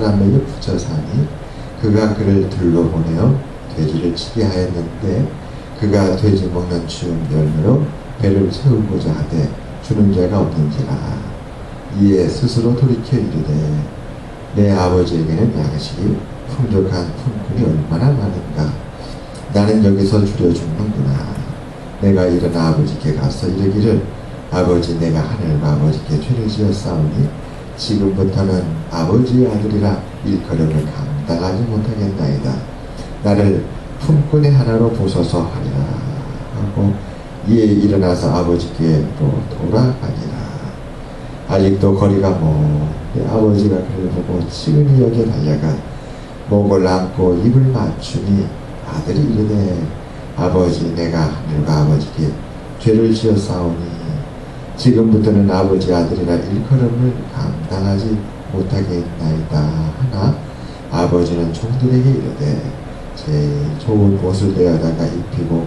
사람에게 붙여 사니 그가 그를 들로 보내어 돼지를 치게 하였는데 그가 돼지 먹는 주염 열매로 배를 채우고자 하되 주는 자가 없는지라. 이에 스스로 돌이켜 이르되 내 아버지에게는 양식이 풍족한 품꾼이 얼마나 많은가. 나는 여기서 줄여 죽는구나. 내가 일어나 아버지께 가서 이르기를 아버지, 내가 하늘과 아버지께 죄를 지었사오니 지금부터는 아버지의 아들이라 일컬음을 감당하지 못하겠나이다. 나를 품꾼의 하나로 보소서 하리라 하고 이에 일어나서 아버지께로 돌아가니라. 아직도 거리가 먼데 아버지가 그를 보고 치근히 여기에 달려가 목을 안고 입을 맞추니 아들이 이르되 아버지, 내가 하늘과 아버지께 죄를 지었사오니 지금부터는 아버지 아들이라 일컬음을 감당하지 못하겠나이다 하나 아버지는 종들에게 이르되 제일 좋은 옷을 내어다가 입히고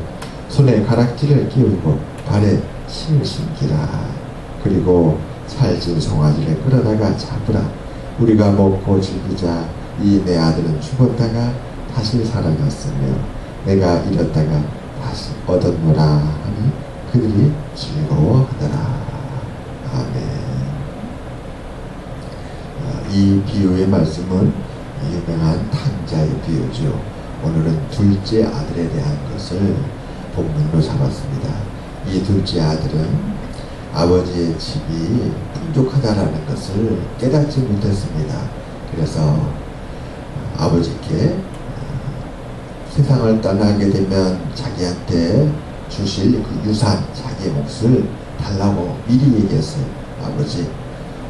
손에 가락지를 끼우고 발에 신을 신기라. 그리고 살찐 송아지를 끌어다가 잡으라. 우리가 먹고 즐기자. 이 내 아들은 죽었다가 다시 살아났으며 내가 잃었다가 다시 얻었노라 하니 그들이 즐거워하더라. 아멘. 이 비유의 말씀은 유명한 탕자의 비유죠. 오늘은 둘째 아들에 대한 것을 본문으로 잡았습니다. 이 둘째 아들은 아버지의 집이 풍족하다라는 것을 깨닫지 못했습니다. 그래서 아버지께 세상을 떠나게 되면 자기한테 주실 그 유산, 자기의 몫을 달라고 미리 얘기했어요. 아버지,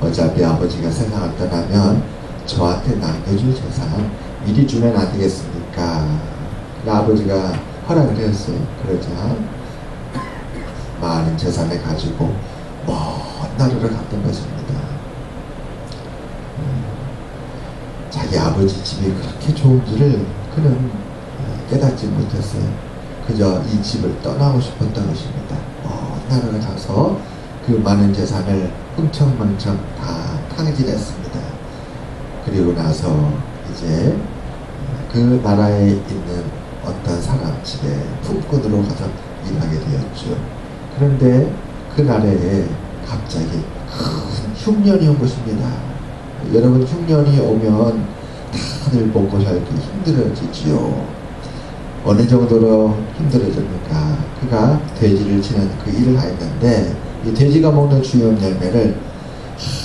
어차피 아버지가 세상을 떠나면 저한테 남겨줄 재산 미리 주면 안 되겠습니까? 아버지가 허락을 했어요. 그러자 많은 재산을 가지고 먼 나라를 갔던 것입니다. 자기 아버지 집이 그렇게 좋은지를 그는 깨닫지 못했어요. 그저 이 집을 떠나고 싶었던 것입니다. 먼 나라를 가서 그 많은 재산을 흥청망청 다 탕진했습니다. 그리고 나서 이제 그 나라에 있는 어떤 사람 집에 품꾼으로 가서 일하게 되었죠. 그런데 그 나라에 갑자기 큰 흉년이 온 것입니다. 여러분, 흉년이 오면 다들 먹고 살기 힘들어지지요. 어느 정도로 힘들어집니까? 그가 돼지를 치는 그 일을 하였는데 이 돼지가 먹는 주염 열매를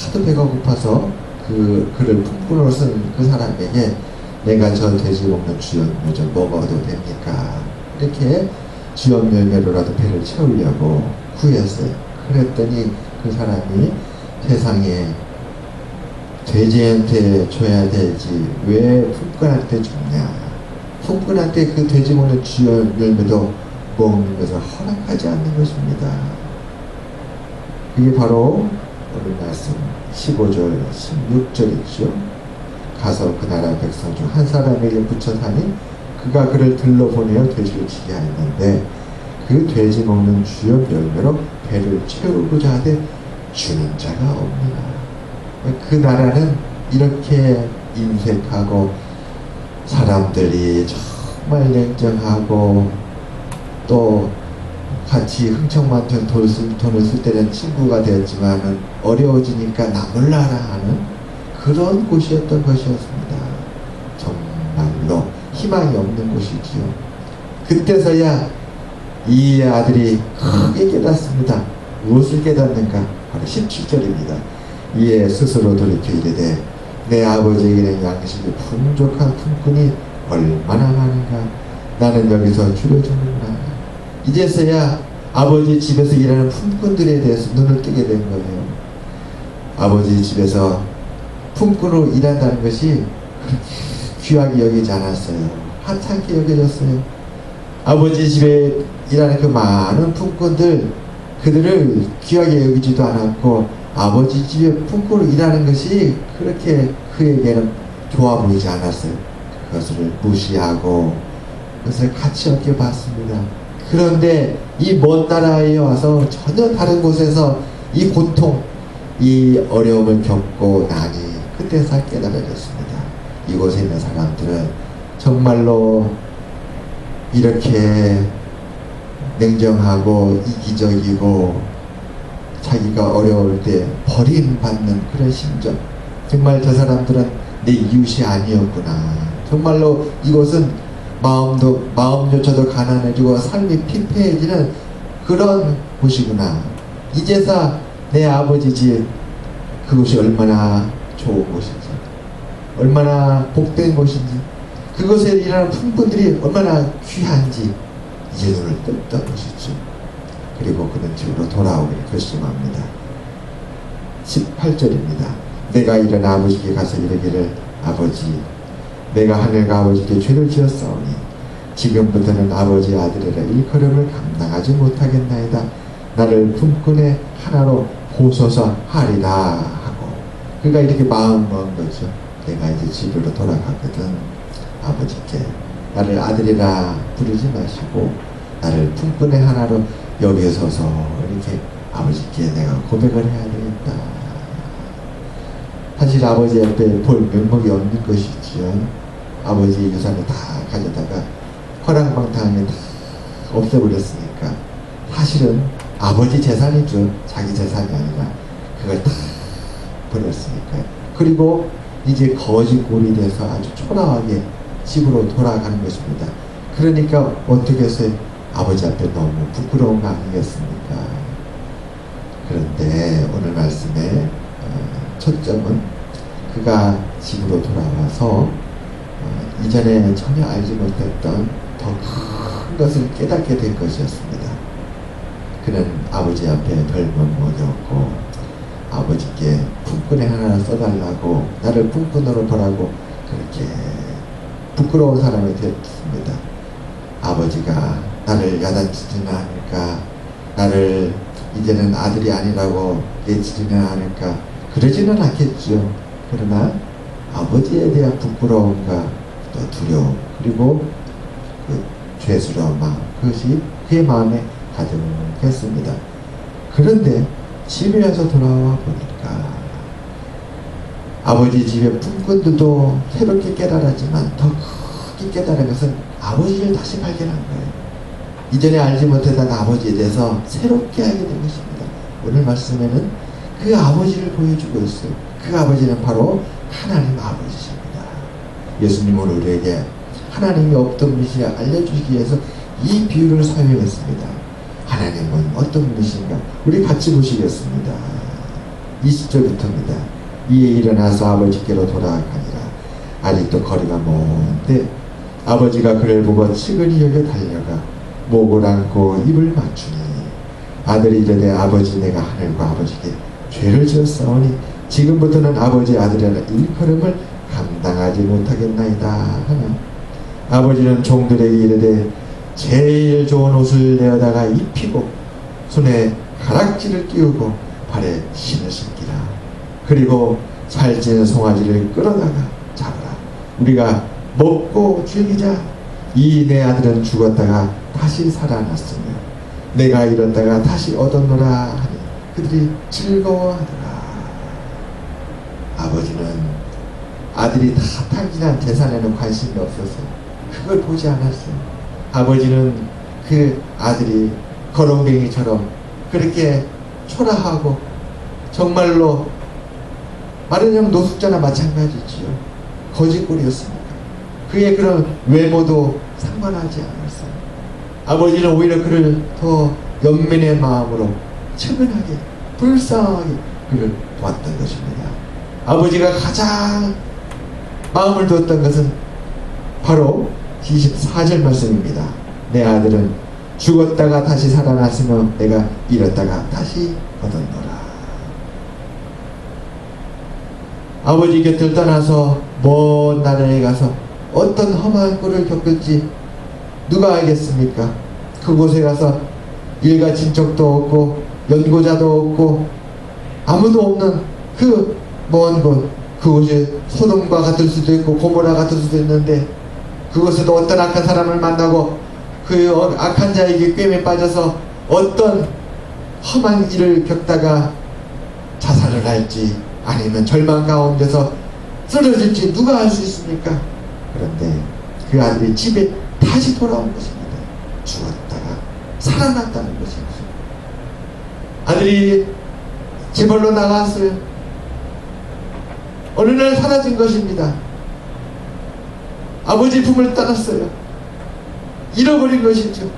하도 배가 고파서 그를 품꾼으로 쓴 그 사람에게 내가 저 돼지 먹는 주염 열매 좀 먹어도 됩니까? 이렇게 주염 열매로라도 배를 채우려고 구했어요. 그랬더니 그 사람이 세상에 돼지한테 줘야 되지 왜 품꾼한테 줬냐? 품꾼한테 그 돼지 먹는 주염 열매도 먹는 것을 허락하지 않는 것입니다. 그게 바로 오늘 말씀 15절 16절이죠. 가서 그 나라 백성 중 한 사람에게 붙여 사니 그가 그를 들러 보내어 돼지를 치게 하였는데 그 돼지 먹는 주염 열매로 배를 채우고자 하되 주는 자가 없느라. 그 나라는 이렇게 인색하고 사람들이 정말 냉정하고 또 같이 흥청망청 돈을 쓸 때는 친구가 되었지만은 어려워지니까 남을 나라 하는 그런 곳이었던 것이었습니다. 정말로 희망이 없는 곳이지요. 그때서야 이 아들이 크게 깨닫습니다. 무엇을 깨닫는가? 바로 17절입니다. 이에 스스로 돌이켜 이르되 내 아버지에게는 양식이 풍족한 품꾼이 얼마나 많은가. 나는 여기서 줄여주는구나. 이제서야 아버지 집에서 일하는 품꾼들에 대해서 눈을 뜨게 된 거예요. 아버지 집에서 품꾼으로 일한다는 것이 그렇게 귀하게 여기지 않았어요. 하찮게 여겨졌어요. 아버지 집에 일하는 그 많은 품꾼들, 그들을 귀하게 여기지도 않았고 아버지 집에 품꾼으로 일하는 것이 그렇게 그에게는 좋아 보이지 않았어요. 그것을 무시하고 그것을 가치 없게 봤습니다. 그런데 이 먼 나라에 와서 전혀 다른 곳에서 이 고통, 이 어려움을 겪고 나니 그때서 깨달아졌습니다. 이곳에 있는 사람들은 정말로 이렇게 냉정하고 이기적이고 자기가 어려울 때 버림받는 그런 심정, 정말 저 사람들은 내 이웃이 아니었구나, 정말로 이곳은 마음조차도 가난해지고 삶이 피폐해지는 그런 곳이구나, 이제서 내 아버지 집 그곳이 얼마나 좋은 곳인지, 얼마나 복된 곳인지, 그곳에 일하는 품꾼들이 얼마나 귀한지 이제 눈을 떴던 것이죠. 그리고 그는 집으로 돌아오기를 결심합니다. 18절입니다. 내가 일어나 아버지께 가서 이르기를, 아버지, 내가 하늘과 아버지께 죄를 지었사오니 지금부터는 아버지 아들이라 일컬음을 감당하지 못하겠나이다. 나를 품꾼의 하나로 보소서 하리라 하고, 그가 이렇게 마음 먹은 거죠. 내가 이제 집으로 돌아가거든. 아버지께 나를 아들이라 부르지 마시고 나를 품꾼의 하나로 여기에 서서 이렇게 아버지께 내가 고백을 해야 되겠다. 사실 아버지 옆에 볼 면목이 없는 것이지요. 아버지의 유산을 다 가져다가 허랑방탕하게 다 없애버렸으니까 사실은 아버지 재산이죠. 자기 재산이 아니라 그걸 다 버렸으니까요. 그리고 이제 거지꼴이 돼서 아주 초라하게 집으로 돌아가는 것입니다. 그러니까 어떻게 해서 아버지 앞에 너무 부끄러운 거 아니겠습니까? 그런데 오늘 말씀의 초점은 그가 집으로 돌아와서 이전에 전혀 알지 못했던 더 큰 것을 깨닫게 된 것이었습니다. 그는 아버지 앞에 별건 먹였고 아버지께 품꾼의 하나를 써달라고, 나를 품꾼으로 보라고 그렇게 부끄러운 사람이 되었습니다. 아버지가 나를 야단치지는 않을까, 나를 이제는 아들이 아니라고 내치지는 않을까, 그러지는 않겠죠. 그러나 아버지에 대한 부끄러움과 또 두려움, 그리고 그 죄스러운 마음, 그것이 그의 마음에 가득했습니다. 그런데 집에 와서 돌아와 보니까 아버지 집의 품꾼들도 새롭게 깨달았지만 더 크게 깨달은 것은 아버지를 다시 발견한 거예요. 이전에 알지 못했던 아버지에 대해서 새롭게 알게 된 것입니다. 오늘 말씀에는 그 아버지를 보여주고 있어요. 그 아버지는 바로 하나님 아버지십니다. 예수님은 우리에게 하나님이 어떤 분이신지 알려주기 위해서 이 비유를 사용했습니다. 하나님은 어떤 분이신가? 우리 같이 보시겠습니다. 20절부터입니다. 이에 일어나서 아버지께로 돌아가니라. 아직도 거리가 먼데 아버지가 그를 보고 측은히 여겨 달려가 목을 안고 입을 맞추니 아들이 이르되, 아버지, 내가 하늘과 아버지께 죄를 지었사오니 지금부터는 아버지 아들이라 일컬음을 감당하지 못하겠나이다 하나, 아버지는 종들에게 이르되 제일 좋은 옷을 내어다가 입히고 손에 가락지를 끼우고 발에 신을 신기라. 그리고 살찌는 송아지를 끌어다가 잡으라. 우리가 먹고 즐기자. 이 내 아들은 죽었다가 다시 살아났으며 내가 잃었다가 다시 얻었노라 하니 그들이 즐거워하더라. 아버지는 아들이 다 탕진한 재산에는 관심이 없어서 그걸 보지 않았어요. 아버지는 그 아들이 거렁뱅이처럼 그렇게 초라하고 정말로 말하자면 노숙자나 마찬가지지요. 거짓골이었습니다. 그의 그런 외모도 상관하지 않았어요. 아버지는 오히려 그를 더 연민의 마음으로 측은하게 불쌍하게 그를 보았던 것입니다. 아버지가 가장 마음을 두었던 것은 바로 24절 말씀입니다. 내 아들은 죽었다가 다시 살아났으며 내가 잃었다가 다시 얻었노라. 아버지 곁을 떠나서 먼 나라에 가서 어떤 험한 꼴을 겪을지 누가 알겠습니까? 그곳에 가서 일가 친척도 없고 연고자도 없고 아무도 없는 그 먼 곳, 그곳이 소돔과 같을 수도 있고 고모라 같을 수도 있는데 그곳에도 어떤 악한 사람을 만나고 그 악한 자에게 꿰매 빠져서 어떤 험한 일을 겪다가 자살을 할지 아니면 절망 가운데서 쓰러질지 누가 알 수 있습니까? 그런데 그 아들이 집에 다시 돌아온 것입니다. 죽었다가 살아났다는 것입니다. 아들이 제발로 나갔어요. 어느 날 사라진 것입니다. 아버지 품을 떠났어요. 잃어버린 것이죠.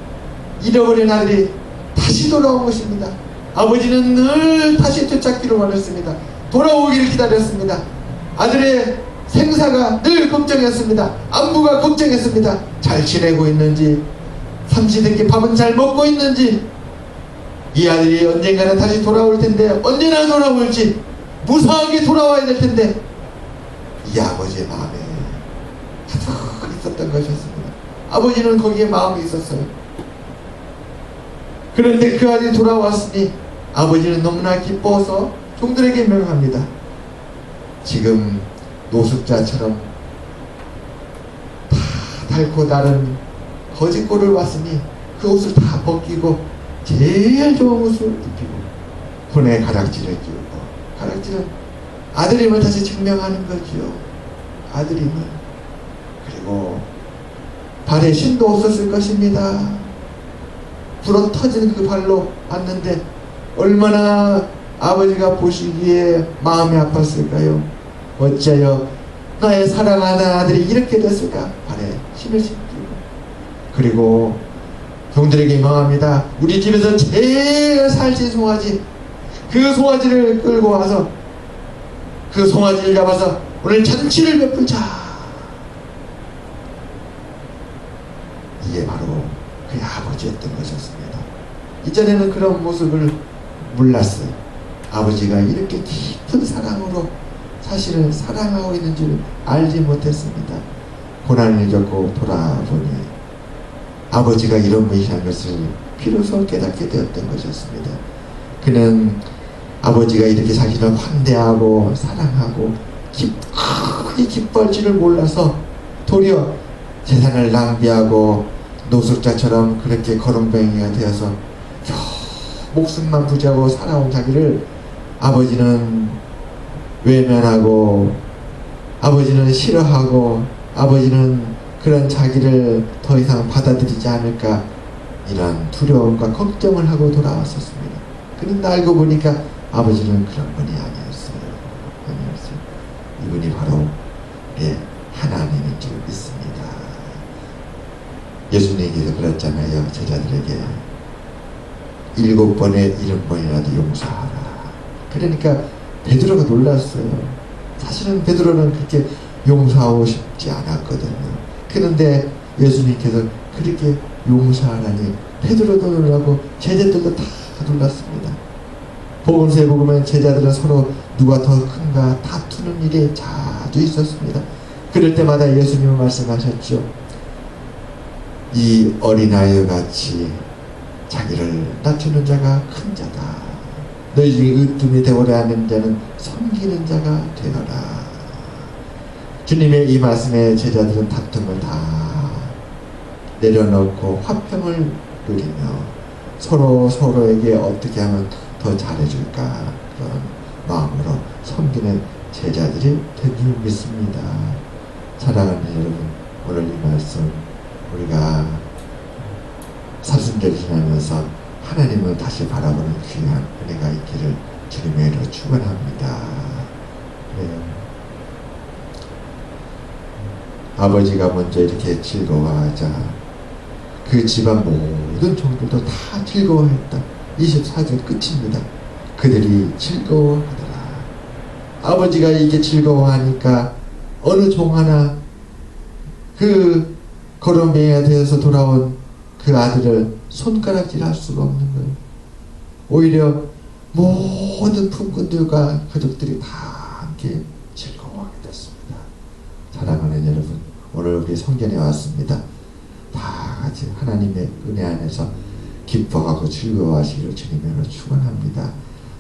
잃어버린 아들이 다시 돌아온 것입니다. 아버지는 늘 다시 되찾기를 원했습니다. 돌아오기를 기다렸습니다. 아들의 생사가 늘 걱정했습니다. 안부가 걱정했습니다. 잘 지내고 있는지, 삼시세끼 밥은 잘 먹고 있는지, 이 아들이 언젠가는 다시 돌아올 텐데 언제나 돌아올지, 무사하게 돌아와야 될 텐데, 이 아버지의 마음에 가득 있었던 것이었습니다. 아버지는 거기에 마음이 있었어요. 그런데 그 아들이 돌아왔으니 아버지는 너무나 기뻐서 종들에게 명합니다. 지금 노숙자처럼 다 닳고 다른 거짓골을 왔으니 그 옷을 다 벗기고 제일 좋은 옷을 입히고 손에 가락지를 끼우고, 가락지는 아들임을 다시 증명하는 거지요. 아들임을. 그리고 발에 신도 없었을 것입니다. 불어 터진 그 발로 왔는데 얼마나 아버지가 보시기에 마음이 아팠을까요? 어찌하여 나의 사랑하는 아들이 이렇게 됐을까? 발에 신을 신기고. 그리고 종들에게 명합니다. 우리 집에서 제일 살찐 송아지, 그 송아지를 끌고 와서 그 송아지를 잡아서 오늘 잔치를 베풀자. 이게 바로 그의 아버지였던 것이었습니다. 이전에는 그런 모습을 몰랐어요. 아버지가 이렇게 깊은 사랑으로 사실은 사랑하고 있는 줄 알지 못했습니다. 고난을 겪고 돌아보니 아버지가 이런 분이라는 것을 비로소 깨닫게 되었던 것이었습니다. 그는 아버지가 이렇게 자신을 환대하고 사랑하고 크게 기뻐할 줄을 몰라서 도리어 재산을 낭비하고 노숙자처럼 그렇게 거렁뱅이가 되어서 목숨만 부지하고 살아온 자기를 아버지는 외면하고, 아버지는 싫어하고, 아버지는 그런 자기를 더 이상 받아들이지 않을까, 이런 두려움과 걱정을 하고 돌아왔었습니다. 그런데 알고 보니까 아버지는 그런 분이 아니었어요. 이분이 바로 하나님인 줄 믿습니다. 예수님께서 그랬잖아요. 제자들에게 7번에 70번이라도 용서하라. 그러니까 베드로가 놀랐어요. 사실은 베드로는 그렇게 용서하고 싶지 않았거든요. 그런데 예수님께서 그렇게 용서하라니 베드로도 놀라고 제자들도 다 놀랐습니다. 복음서에 보면 제자들은 서로 누가 더 큰가 다투는 일이 자주 있었습니다. 그럴 때마다 예수님은 말씀하셨죠. 이 어린아이와 같이 자기를 낮추는 자가 큰 자다. 너희 중에 으뜸이 되오려 하는 자는 섬기는 자가 되어라. 주님의 이 말씀에 제자들은 다툼을 다 내려놓고 화평을 누리며 서로에게 어떻게 하면 더 잘해줄까, 그런 마음으로 섬기는 제자들이 된 줄 믿습니다. 사랑하는 여러분, 오늘 이 말씀 우리가 사순절을 지나면서 하나님을 다시 바라보는 귀한 은혜가 있기를 주님의 이름으로 축원합니다. 아버지가 먼저 이렇게 즐거워하자 그 집안 모든 종들도 다 즐거워했다. 24절 끝입니다. 그들이 즐거워하더라. 아버지가 이게 즐거워하니까 어느 종 하나 그 거렁뱅이가 되어서 돌아온 그 아들을 손가락질할 수가 없는 거예요. 오히려 모든 품꾼들과 가족들이 다 함께 즐거워하게 됐습니다. 사랑하는 여러분, 오늘 우리 성전에 왔습니다. 다 같이 하나님의 은혜 안에서 기뻐하고 즐거워하시기를 주님으로 축원합니다.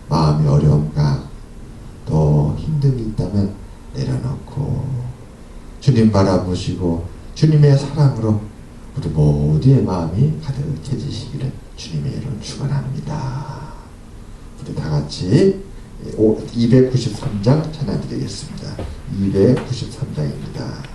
마음의 어려움과 또 힘듦이 있다면 내려놓고 주님 바라보시고 주님의 사랑으로 우리 모두의 마음이 가득해지시기를 주님의 이름으로 축원합니다. 우리 다 같이 293장 전해드리겠습니다. 293장입니다.